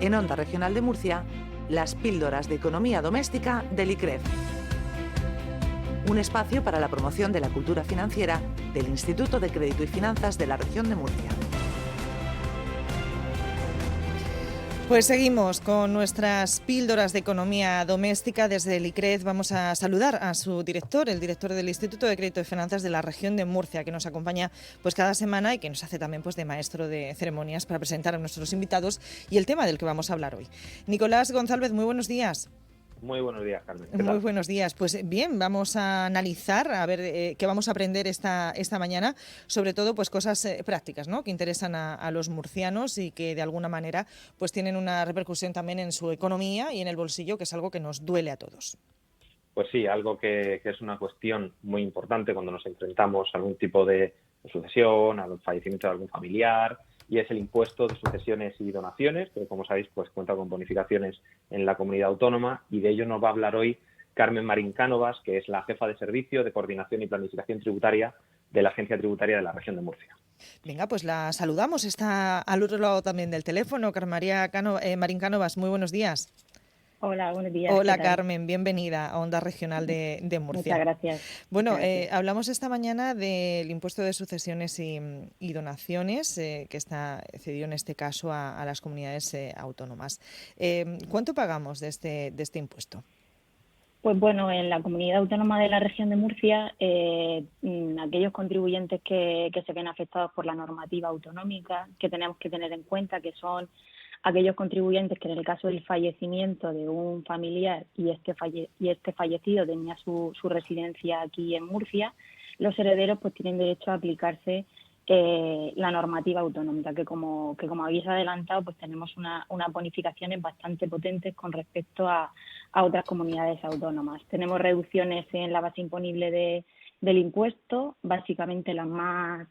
En Onda Regional de Murcia, las píldoras de economía doméstica del ICREF. Un espacio para la promoción de la cultura financiera del Instituto de Crédito y Finanzas de la región de Murcia. Pues seguimos con nuestras píldoras de economía doméstica. Desde el ICREF vamos a saludar a su director, el director del Instituto de Crédito y Finanzas de la región de Murcia, que nos acompaña pues cada semana y que nos hace también pues de maestro de ceremonias para presentar a nuestros invitados y el tema del que vamos a hablar hoy. Nicolás González, muy buenos días. Muy buenos días, Carmen. ¿Qué tal? Muy buenos días. Pues bien, vamos a analizar, a ver qué vamos a aprender esta mañana, sobre todo pues cosas prácticas, ¿no?, que interesan a los murcianos y que de alguna manera pues tienen una repercusión también en su economía y en el bolsillo, que es algo que nos duele a todos. Pues sí, algo que es una cuestión muy importante cuando nos enfrentamos a algún tipo de sucesión, al fallecimiento de algún familiar, y es el impuesto de sucesiones y donaciones, que como sabéis pues cuenta con bonificaciones en la comunidad autónoma, y de ello nos va a hablar hoy Carmen Marín Cánovas, que es la jefa de servicio de coordinación y planificación tributaria de la Agencia Tributaria de la región de Murcia. Venga, pues la saludamos. Está al otro lado también del teléfono, Marín Cánovas. Muy buenos días. Hola, buenos días. Hola Carmen, bienvenida a Onda Regional de Murcia. Muchas gracias. Bueno, Muchas gracias. hablamos esta mañana del impuesto de sucesiones y donaciones que está cedido en este caso a las comunidades autónomas. ¿Cuánto pagamos de este impuesto? Pues bueno, en la comunidad autónoma de la región de Murcia, aquellos contribuyentes que se ven afectados por la normativa autonómica, que tenemos que tener en cuenta que son aquellos contribuyentes que en el caso del fallecimiento de un familiar y este fallecido tenía su residencia aquí en Murcia, los herederos pues tienen derecho a aplicarse la normativa autonómica, que como habéis adelantado, pues tenemos unas bonificaciones bastante potentes con respecto a otras comunidades autónomas. Tenemos reducciones en la base imponible del impuesto. Básicamente las más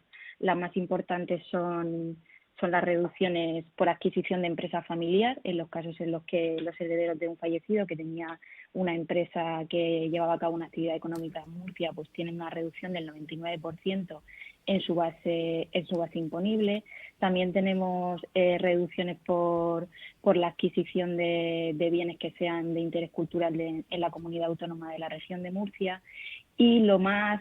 importantes son las reducciones por adquisición de empresa familiar, en los casos en los que los herederos de un fallecido que tenía una empresa que llevaba a cabo una actividad económica en Murcia, pues tienen una reducción del 99% en su base imponible. También tenemos reducciones por la adquisición de bienes que sean de interés cultural en la comunidad autónoma de la región de Murcia. Y lo más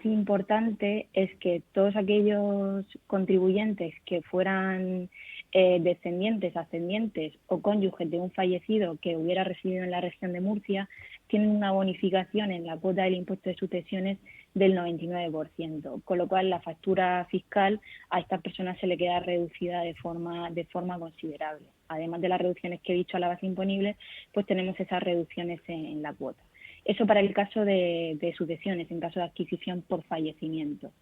importante es que todos aquellos contribuyentes que fueran descendientes, ascendientes o cónyuges de un fallecido que hubiera residido en la región de Murcia tienen una bonificación en la cuota del impuesto de sucesiones del 99%, con lo cual la factura fiscal a estas personas se le queda reducida de forma considerable. Además de las reducciones que he dicho a la base imponible, pues tenemos esas reducciones en la cuota. Eso para el caso de sucesiones, en caso de adquisición por fallecimiento.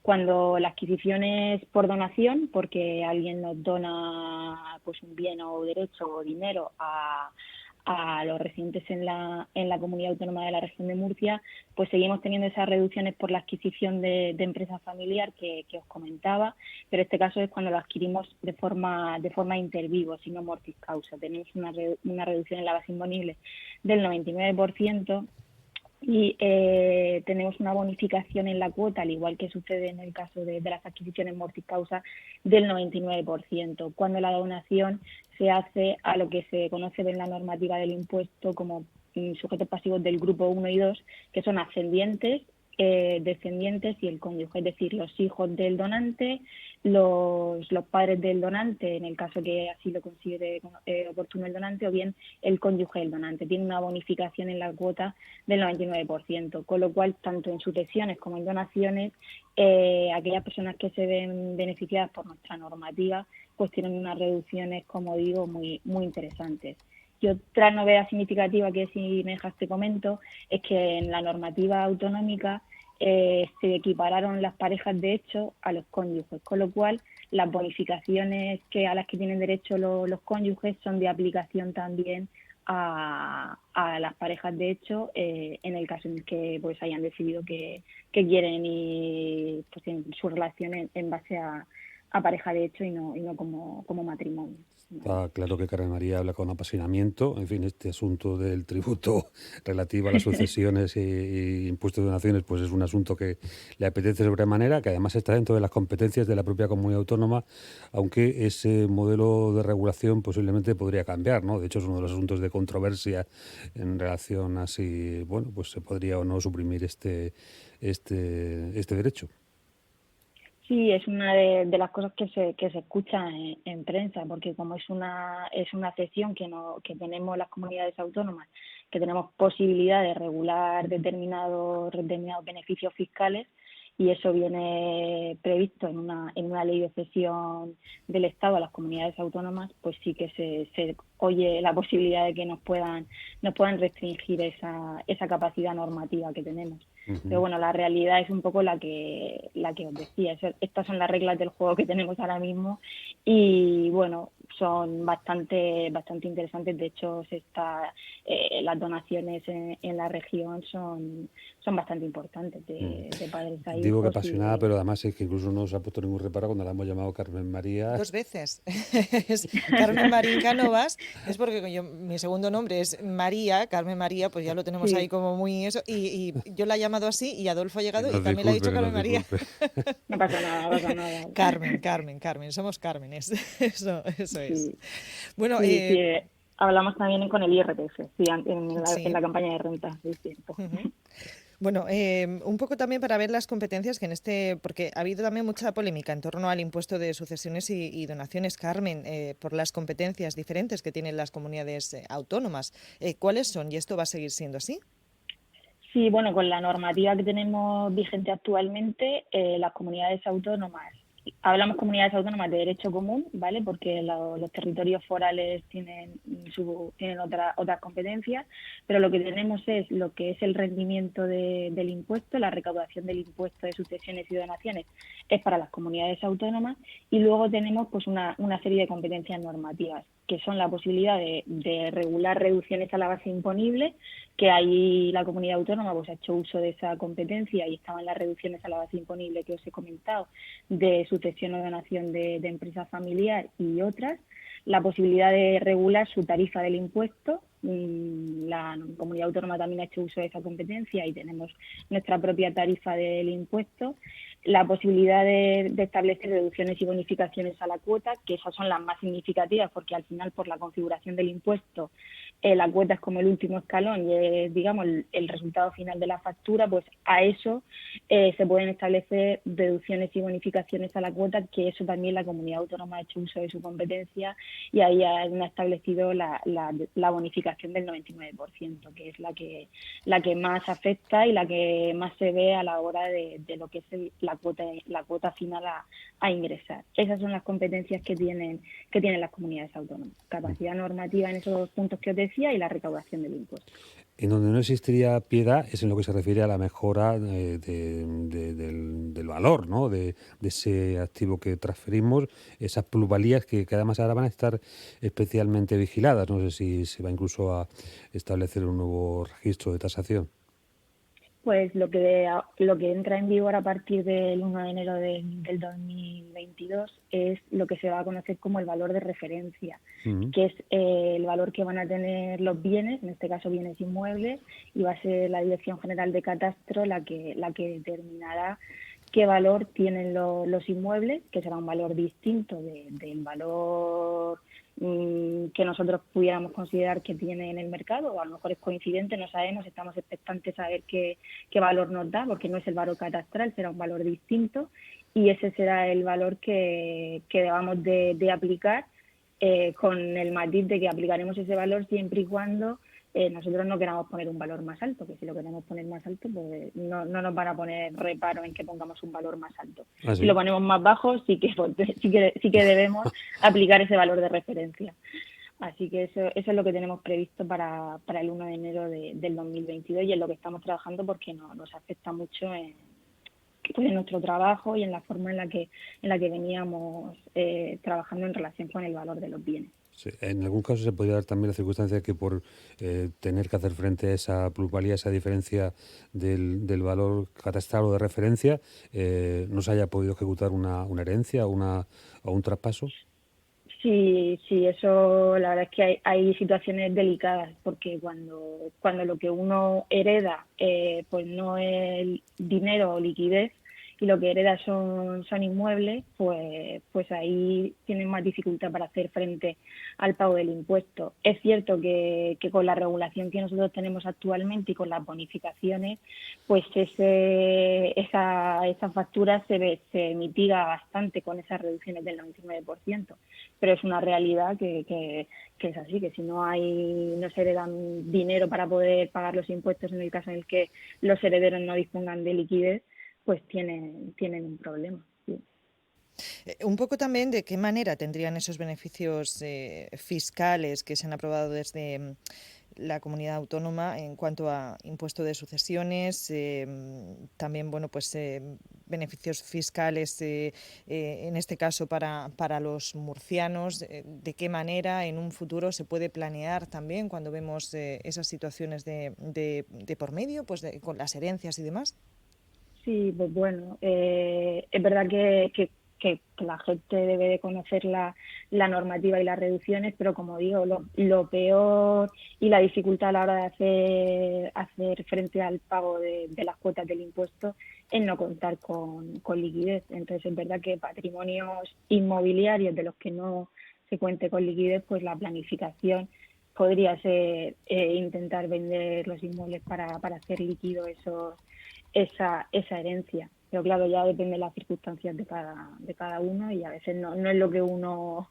Cuando la adquisición es por donación, porque alguien nos dona pues un bien o derecho o dinero a los residentes en la comunidad autónoma de la región de Murcia, pues seguimos teniendo esas reducciones por la adquisición de empresa familiar que os comentaba, pero este caso es cuando lo adquirimos de forma inter vivo, sino mortis causa. Tenemos una reducción en la base imponible del 99%. Y tenemos una bonificación en la cuota, al igual que sucede en el caso de las adquisiciones mortis causa, del 99%, cuando la donación se hace a lo que se conoce en la normativa del impuesto como sujetos pasivos del grupo 1 y 2, que son ascendientes, descendientes y el cónyuge, es decir, los hijos del donante, los padres del donante, en el caso que así lo considere oportuno el donante, o bien el cónyuge del donante. Tiene una bonificación en la cuota del 99%, con lo cual, tanto en sucesiones como en donaciones, aquellas personas que se ven beneficiadas por nuestra normativa, pues tienen unas reducciones, como digo, muy, muy interesantes. Y otra novedad significativa que, si me dejas, te comento, es que en la normativa autonómica se equipararon las parejas de hecho a los cónyuges, con lo cual las bonificaciones a las que tienen derecho los cónyuges son de aplicación también a las parejas de hecho, en el caso en el que pues hayan decidido que quieren y pues, su relación en base a a pareja de hecho y no como matrimonio. Está claro que Carmen María habla con apasionamiento. En fin, este asunto del tributo relativo a las sucesiones y impuestos de donaciones, pues es un asunto que le apetece sobremanera, que además está dentro de las competencias de la propia comunidad autónoma, aunque ese modelo de regulación posiblemente podría cambiar, ¿no? De hecho, es uno de los asuntos de controversia en relación a si, bueno, pues se podría o no suprimir este derecho. Sí, es una de las cosas que se escucha en prensa, porque como es una excepción que tenemos las comunidades autónomas, que tenemos posibilidad de regular determinados beneficios fiscales, y eso viene previsto en una ley de cesión del Estado a las comunidades autónomas, pues sí que se oye la posibilidad de que nos puedan restringir esa capacidad normativa que tenemos. Pero bueno, la realidad es un poco la que os decía. Estas son las reglas del juego que tenemos ahora mismo y bueno, son bastante interesantes. De hecho, las donaciones en la región son bastante importantes de padres a hijos. Digo que apasionada, pero además es que incluso no se ha puesto ningún reparo cuando la hemos llamado Carmen María. 2 veces. Carmen Marín Cánovas, es porque mi segundo nombre es María, Carmen María, pues ya lo tenemos ahí como muy eso, y yo la he llamado así y Adolfo ha llegado y también le ha dicho Carmen María. No pasa nada. Carmen, somos Cármenes, eso es. Sí. Bueno, sí, hablamos también con el IRPF, en la campaña de renta, es cierto. Bueno, un poco también para ver las competencias que porque ha habido también mucha polémica en torno al impuesto de sucesiones y donaciones, Carmen, por las competencias diferentes que tienen las comunidades autónomas. ¿Cuáles son? ¿Y esto va a seguir siendo así? Sí, bueno, con la normativa que tenemos vigente actualmente, las comunidades autónomas, hablamos comunidades autónomas de derecho común, ¿vale? Porque los territorios forales tienen otras competencias, pero lo que tenemos es lo que es el rendimiento del impuesto, la recaudación del impuesto de sucesiones y donaciones es para las comunidades autónomas, y luego tenemos pues una serie de competencias normativas, que son la posibilidad de regular reducciones a la base imponible, que ahí la comunidad autónoma pues ha hecho uso de esa competencia y estaban las reducciones a la base imponible que os he comentado, de sucesión o donación de empresa familiar y otras, la posibilidad de regular su tarifa del impuesto. La comunidad autónoma también ha hecho uso de esa competencia y tenemos nuestra propia tarifa del impuesto, la posibilidad de establecer reducciones y bonificaciones a la cuota, que esas son las más significativas porque al final por la configuración del impuesto la cuota es como el último escalón y es, digamos, el resultado final de la factura, pues a eso se pueden establecer reducciones y bonificaciones a la cuota, que eso también la comunidad autónoma ha hecho uso de su competencia y ahí han establecido la bonificación del 99%, que es la que más afecta y la que más se ve a la hora de lo que es la cuota final a ingresar. Esas son las competencias que tienen las comunidades autónomas. Capacidad normativa en esos 2 puntos que os decía y la recaudación del impuesto. En donde no existiría piedad es en lo que se refiere a la mejora del valor, ¿no? de ese activo que transferimos, esas plusvalías que además ahora van a estar especialmente vigiladas. No sé si se va incluso a establecer un nuevo registro de tasación. Pues lo que entra en vigor a partir del 1 de enero del 2022 es lo que se va a conocer como el valor de referencia, que es el valor que van a tener los bienes, en este caso bienes inmuebles, y va a ser la Dirección General de Catastro la que determinará qué valor tienen los inmuebles, que será un valor distinto del valor que nosotros pudiéramos considerar que tiene en el mercado, o a lo mejor es coincidente, no sabemos, estamos expectantes a ver qué valor nos da, porque no es el valor catastral, será un valor distinto, y ese será el valor que debamos de aplicar, con el matiz de que aplicaremos ese valor siempre y cuando nosotros no queramos poner un valor más alto, que si lo queremos poner más alto, pues no nos van a poner reparo en que pongamos un valor más alto. ¿Ah, sí? Si lo ponemos más bajo, sí que debemos aplicar ese valor de referencia. Así que eso es lo que tenemos previsto para el 1 de enero del 2022 y es lo que estamos trabajando porque nos afecta mucho pues en nuestro trabajo y en la forma en la que veníamos trabajando en relación con el valor de los bienes. Sí, en algún caso se podría dar también la circunstancia que por tener que hacer frente a esa plusvalía, esa diferencia del valor catastral o de referencia, no se haya podido ejecutar una herencia o un traspaso. Sí, eso la verdad es que hay situaciones delicadas, porque cuando lo que uno hereda pues no es dinero o liquidez, y lo que hereda son inmuebles, pues ahí tienen más dificultad para hacer frente al pago del impuesto. Es cierto que con la regulación que nosotros tenemos actualmente y con las bonificaciones, pues esa factura se mitiga bastante con esas reducciones del 99%, pero es una realidad que es así, que si no se heredan dinero para poder pagar los impuestos en el caso en el que los herederos no dispongan de liquidez, pues tienen un problema. Sí. Un poco también de qué manera tendrían esos beneficios fiscales que se han aprobado desde la comunidad autónoma en cuanto a impuesto de sucesiones, también beneficios fiscales en este caso para los murcianos. De qué manera en un futuro se puede planear también cuando vemos esas situaciones de por medio, pues con las herencias y demás. Sí, pues bueno, es verdad que la gente debe de conocer la normativa y las reducciones, pero como digo, lo peor y la dificultad a la hora de hacer frente al pago de las cuotas del impuesto es no contar con liquidez. Entonces es verdad que patrimonios inmobiliarios de los que no se cuente con liquidez, pues la planificación podría ser intentar vender los inmuebles para hacer líquido esa herencia, pero claro, ya depende de las circunstancias de cada uno, y a veces no es lo que uno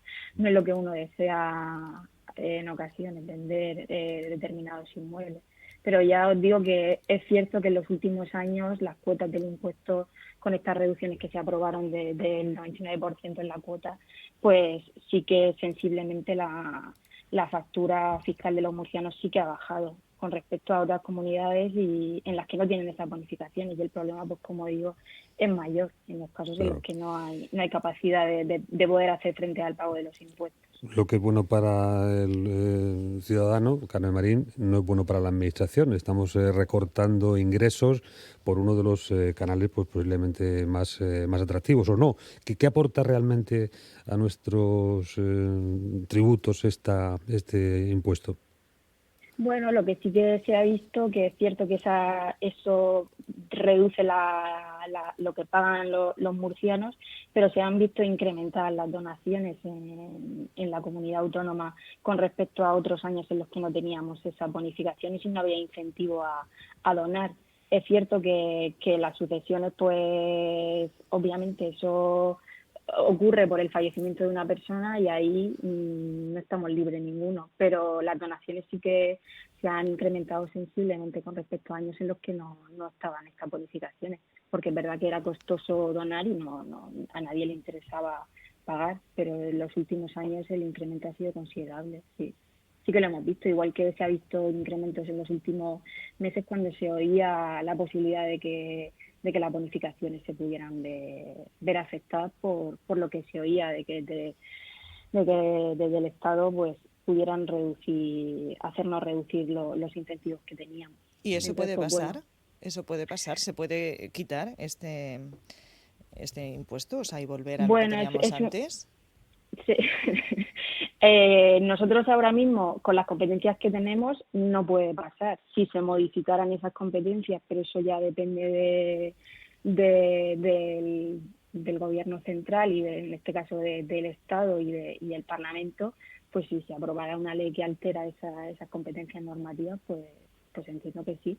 desea en ocasiones, vender determinados inmuebles. Pero ya os digo que es cierto que en los últimos años las cuotas del impuesto, con estas reducciones que se aprobaron del 99% en la cuota, pues sí que sensiblemente la factura fiscal de los murcianos sí que ha bajado con respecto a otras comunidades y en las que no tienen esas bonificaciones, y el problema, pues como digo, es mayor en los casos en los que no hay capacidad de poder hacer frente al pago de los impuestos. Lo que es bueno para el ciudadano, Carmen Marín, no es bueno para la administración. Estamos recortando ingresos por uno de los canales pues posiblemente más atractivos, ¿o no? ¿Qué aporta realmente a nuestros tributos este impuesto? Bueno, lo que sí que se ha visto, que es cierto que eso reduce lo que pagan los murcianos, pero se han visto incrementadas las donaciones en la comunidad autónoma con respecto a otros años en los que no teníamos esas bonificaciones y no había incentivo a donar. Es cierto que las sucesiones, pues obviamente eso ocurre por el fallecimiento de una persona y ahí no estamos libres ninguno, pero las donaciones sí que se han incrementado sensiblemente con respecto a años en los que no estaban estas bonificaciones, porque es verdad que era costoso donar y a nadie le interesaba pagar, pero en los últimos años el incremento ha sido considerable, sí que lo hemos visto, igual que se ha visto incrementos en los últimos meses cuando se oía la posibilidad de que las bonificaciones se pudieran ver afectadas por lo que se oía de que desde el Estado pues pudieran hacernos reducir los incentivos que teníamos. ¿Y eso puede pasar? Bueno, ¿eso puede pasar? ¿Se puede quitar este impuesto? O sea, y volver a lo que teníamos antes. Sí. Nosotros ahora mismo, con las competencias que tenemos, no puede pasar. Si se modificaran esas competencias, pero eso ya depende del gobierno central y en este caso del Estado y del Parlamento, pues si se aprobara una ley que altera esas competencias normativas, pues entiendo que sí.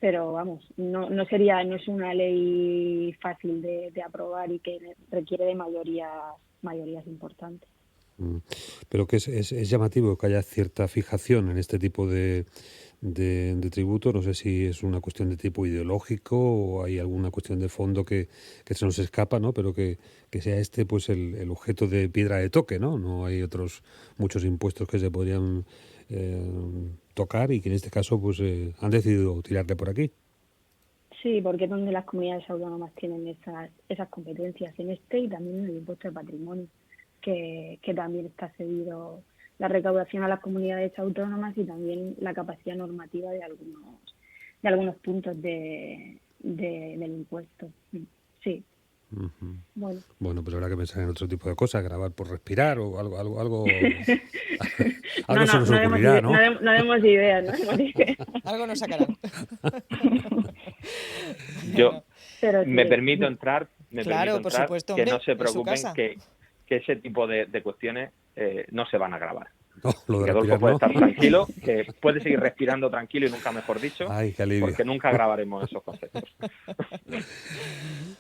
Pero vamos, no es una ley fácil de aprobar y que requiere de mayorías importantes. Pero que es llamativo que haya cierta fijación en este tipo de tributo. No sé si es una cuestión de tipo ideológico o hay alguna cuestión de fondo que se nos escapa, ¿no? Pero que sea pues el objeto de piedra de toque, ¿no? No hay muchos impuestos que se podrían tocar y que en este caso pues han decidido tirarle por aquí. Sí, porque es donde las comunidades autónomas tienen esas competencias en y también en el impuesto de patrimonio, que también está cedido la recaudación a las comunidades autónomas y también la capacidad normativa de algunos puntos del impuesto. Sí. Ujú. Bueno. Bueno, pues habrá que pensar en otro tipo de cosas, grabar por respirar o algo, algo se nos No ocurrirá, ¿no? no demos ideas, ¿no? Algo nos sacarán. Yo Pero me sí. permito entrar, Claro, por supuesto, que hombre, no se en su preocupen, casa. que ese tipo de cuestiones no se van a grabar. No, lo de Que Adolfo respirar, puede ¿no? estar tranquilo, que puede seguir respirando tranquilo y nunca mejor dicho, Ay, qué alivio. porque nunca grabaremos esos conceptos.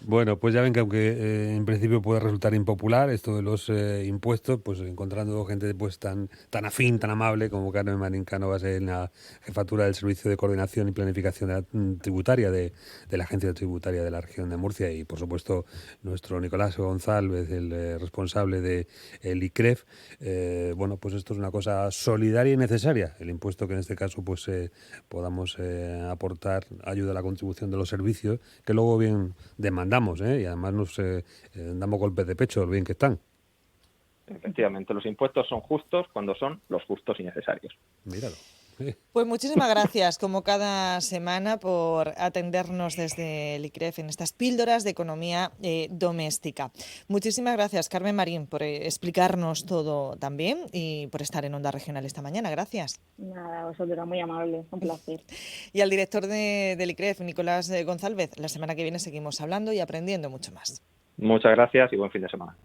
Bueno, pues ya ven que aunque en principio puede resultar impopular esto de los impuestos, pues encontrando gente pues tan afín, tan amable como Carmen Marín Cánovas en la jefatura del Servicio de Coordinación y Planificación Tributaria de la Agencia Tributaria de la Región de Murcia y por supuesto nuestro Nicolás González, el responsable de el ICREF, bueno, pues esto es una cosa solidaria y necesaria, el impuesto que en este caso pues podamos aportar ayuda a la contribución de los servicios que luego bien demandamos, y además nos damos golpes de pecho, lo bien que están. Efectivamente, los impuestos son justos cuando son los justos y necesarios. Míralo. Pues muchísimas gracias, como cada semana, por atendernos desde el ICREF en estas píldoras de economía doméstica. Muchísimas gracias, Carmen Marín, por explicarnos todo también y por estar en Onda Regional esta mañana. Gracias. Nada, vosotros muy amables, un placer. Y al director del ICREF, Nicolás González, la semana que viene seguimos hablando y aprendiendo mucho más. Muchas gracias y buen fin de semana.